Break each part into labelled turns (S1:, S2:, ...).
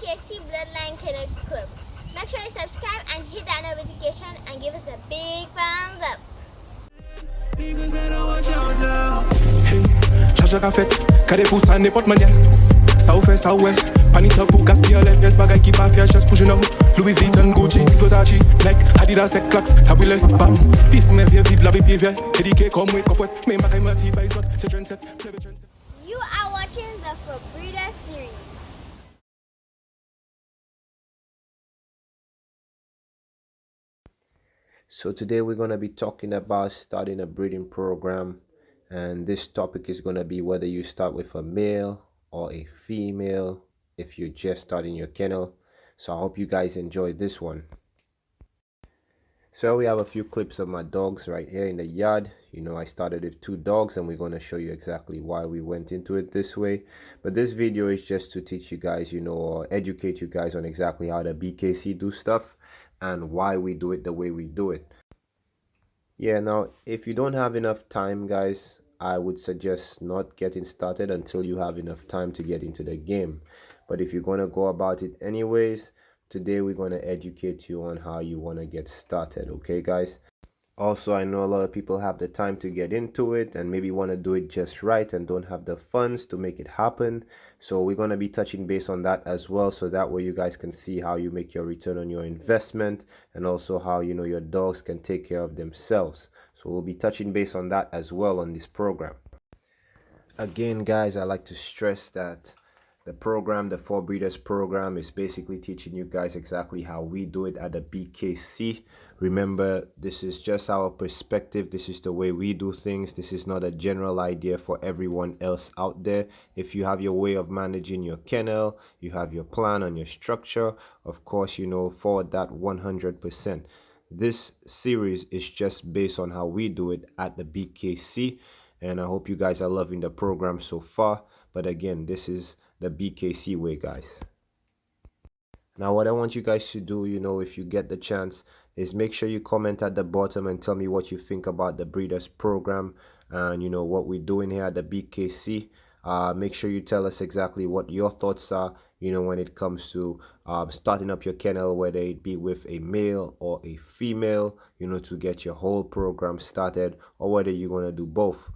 S1: BKC Bloodline Kennel Club. Make sure you subscribe and hit that notification and give us a big thumbs up.
S2: Charge a fait, kade pou sa n'importe manière. Ça ou fait ça ouais, panita pour gaspiller les pièces bagaille qui pas faire chasse pour jeune. Louis Vuitton, Gucci, Versace, Nike, Adidas, et Clarks, Tabule, bam. Pisse mes vieux vive la vie pied éduqué comme moi copouette, mais bagaille m'a dit baisot, c'est jeune set,
S1: You are watching the For Breeder series.
S3: So today we're going to be talking about starting a breeding program, and this topic is going to be whether you start with a male or a female if you're just starting your kennel. So I hope you guys enjoy this one. So we have a few clips of my dogs right here in the yard. You know, I started with 2 dogs and we're going to show you exactly why we went into it this way. But this video is just to teach you guys, you know, or educate you guys on exactly how the BKC do stuff and why we do it the way we do it. Yeah, now if you don't have enough time, guys, I would suggest not getting started until you have enough time to get into the game. But if you're going to go about it anyways, today we're going to educate you on how you want to get started, okay guys? Also, I know a lot of people have the time to get into it and maybe want to do it just right and don't have the funds to make it happen. So we're going to be touching base on that as well, so that way you guys can see how you make your return on your investment and also how, you know, your dogs can take care of themselves. So we'll be touching base on that as well on this program. Again, guys, I like to stress that the program, the 4 Breeders program, is basically teaching you guys exactly how we do it at the BKC. Remember, this is just our perspective. This is the way we do things. This is not a general idea for everyone else out there. If you have your way of managing your kennel, you have your plan on your structure, of course, you know, forward that 100%. This series is just based on how we do it at the BKC, and I hope you guys are loving the program so far. But again, this is the BKC way, guys. Now what I want you guys to do, you know, if you get the chance, is make sure you comment at the bottom and tell me what you think about the Breeders program and, you know, what we're doing here at the BKC. Make sure you tell us exactly what your thoughts are, you know, when it comes to starting up your kennel, whether it be with a male or a female, you know, to get your whole program started, or whether you're going to do both.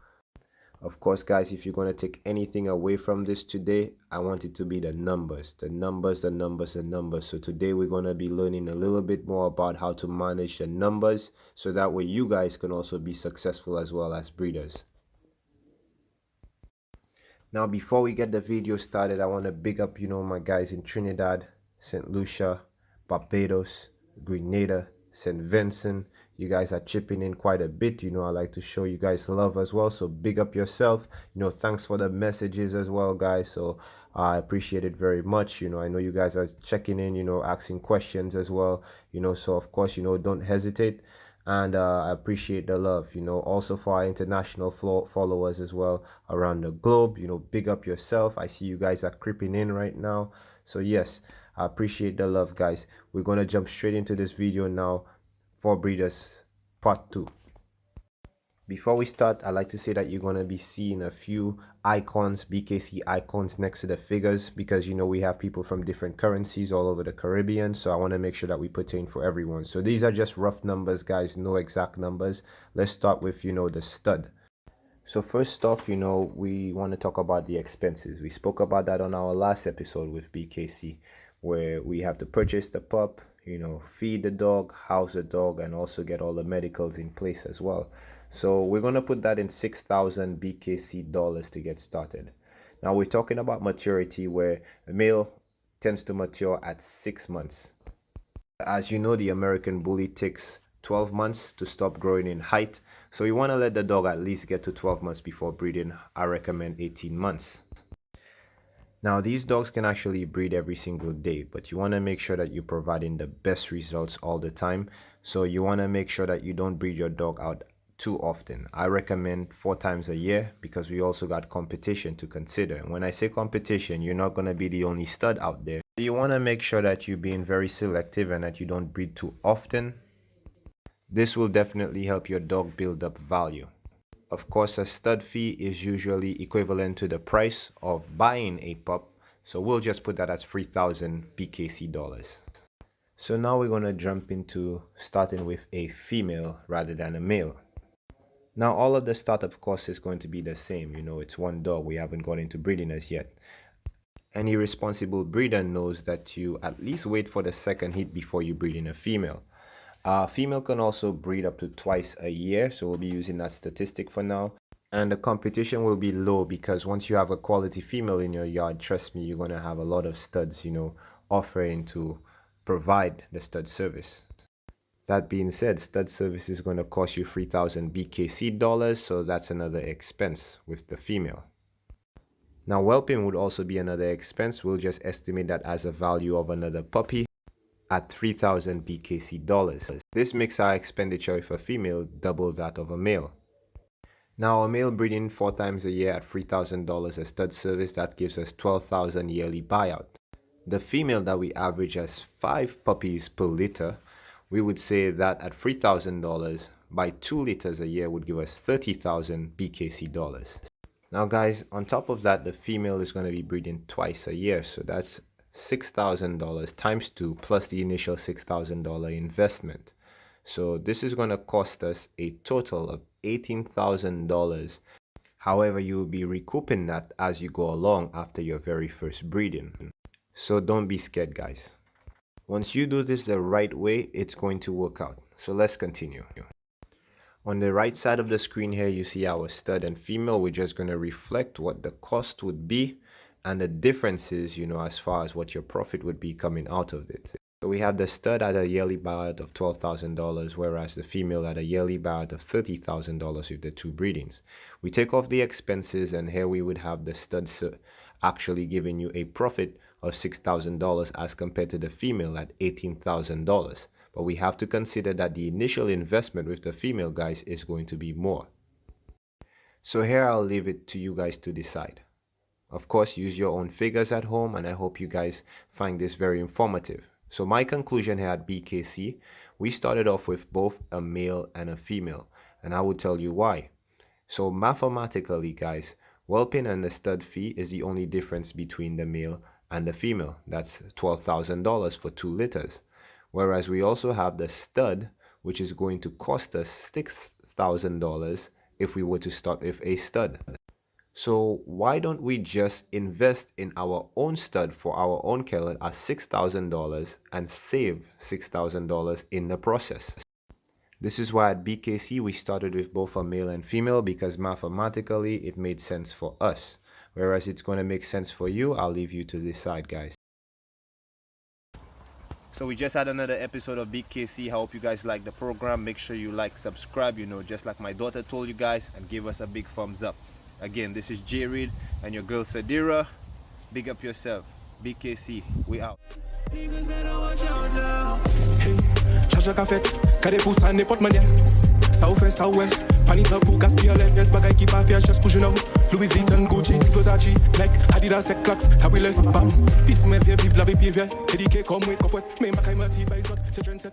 S3: Of course, guys, if you're going to take anything away from this today, I want it to be the numbers. So today we're going to be learning a little bit more about how to manage the numbers, so that way you guys can also be successful as well as breeders. Now, before we get the video started, I want to big up, you know, my guys in Trinidad, St. Lucia, Barbados, Grenada, St. Vincent. You guys are chipping in quite a bit. You know, I like to show you guys love as well, so big up yourself. You know, thanks for the messages as well, guys. So I appreciate it very much. You know, I know you guys are checking in, you know, asking questions as well, you know, so of course, you know, don't hesitate. And I appreciate the love, you know, also for our international followers as well around the globe. You know, big up yourself. I see you guys are creeping in right now. So yes, I appreciate the love, guys. We're going to jump straight into this video now. 4 Breeders Part 2. Before we start, I like to say that you're going to be seeing a few icons, BKC icons, next to the figures, because, you know, we have people from different currencies all over the Caribbean, so I want to make sure that we pertain for everyone. So these are just rough numbers, guys, no exact numbers. Let's start with, you know, the stud. So first off, you know, we want to talk about the expenses. We spoke about that on our last episode with BKC, where we have to purchase the pup, you know, feed the dog, house the dog, and also get all the medicals in place as well. So we're going to put that in 6,000 BKC dollars to get started. Now we're talking about maturity, where a male tends to mature at 6 months. As you know, the American Bully takes 12 months to stop growing in height. So you want to let the dog at least get to 12 months before breeding. I recommend 18 months. Now, these dogs can actually breed every single day, but you want to make sure that you're providing the best results all the time. So you want to make sure that you don't breed your dog out too often. I recommend 4 times a year, because we also got competition to consider. And when I say competition, you're not going to be the only stud out there. You want to make sure that you're being very selective and that you don't breed too often. This will definitely help your dog build up value. Of course, a stud fee is usually equivalent to the price of buying a pup. So we'll just put that as 3,000 BKC dollars. So now we're going to jump into starting with a female rather than a male. Now all of the startup costs is going to be the same. You know, it's one dog. We haven't gone into breeding as yet. Any responsible breeder knows that you at least wait for the second heat before you breed in a female. Female can also breed up to twice a year, so we'll be using that statistic for now. And the competition will be low because once you have a quality female in your yard, trust me, you're going to have a lot of studs, you know, offering to provide the stud service. That being said, stud service is going to cost you 3,000 BKC dollars, so that's another expense with the female. Now whelping would also be another expense. We'll just estimate that as a value of another puppy at 3,000 BKC dollars. This makes our expenditure with a female double that of a male. Now a male breeding 4 times a year at $3,000 as stud service, that gives us 12,000 yearly buyout. The female that we average as 5 puppies per litter, we would say that at $3,000 by 2 liters a year would give us 30,000 BKC dollars. Now guys, on top of that, the female is going to be breeding twice a year, so that's $6,000 times 2 plus the initial $6,000 investment. So this is going to cost us a total of $18,000. However, you will be recouping that as you go along after your very first breeding. So don't be scared, guys. Once you do this the right way, it's going to work out. So let's continue. On the right side of the screen here, you see our stud and female. We're just going to reflect what the cost would be and the differences, you know, as far as what your profit would be coming out of it. So we have the stud at a yearly buyout of $12,000, whereas the female at a yearly buyout of $30,000 with the 2 breedings. We take off the expenses, and here we would have the stud actually giving you a profit of $6,000 as compared to the female at $18,000. But we have to consider that the initial investment with the female, guys, is going to be more. So here I'll leave it to you guys to decide. Of course, use your own figures at home, and I hope you guys find this very informative. So my conclusion here at BKC, we started off with both a male and a female, and I will tell you why. So mathematically, guys, whelping and the stud fee is the only difference between the male and the female. That's $12,000 for 2 litters. Whereas we also have the stud, which is going to cost us $6,000 if we were to start with a stud. So why don't we just invest in our own stud for our own kennel at $6,000 and save $6,000 in the process? This is why at BKC we started with both a male and female, because mathematically it made sense for us. Whereas it's going to make sense for you, I'll leave you to decide, guys. So we just had another episode of BKC. I hope you guys like the program. Make sure you like, subscribe, you know, just like my daughter told you guys, and give us a big thumbs up. Again, this is J Reed and your girl Sadira. Big up yourself. BKC, we out.
S2: Charge ka fet, kade pou sa nepot manya. Sa ou fe, sa ou we. Panita pou gaspiller le, yes bagay ki pa fia ches pou jeune. Louis Vuitton, Gucci, Versace, Nike, Adidas, Clarks, Kawile, bam. Pis me vie, vive la vie, vive. Éduqué comme oui, copouette. Mais ma caille m'a dit, bah, ils autres, c'est trendset,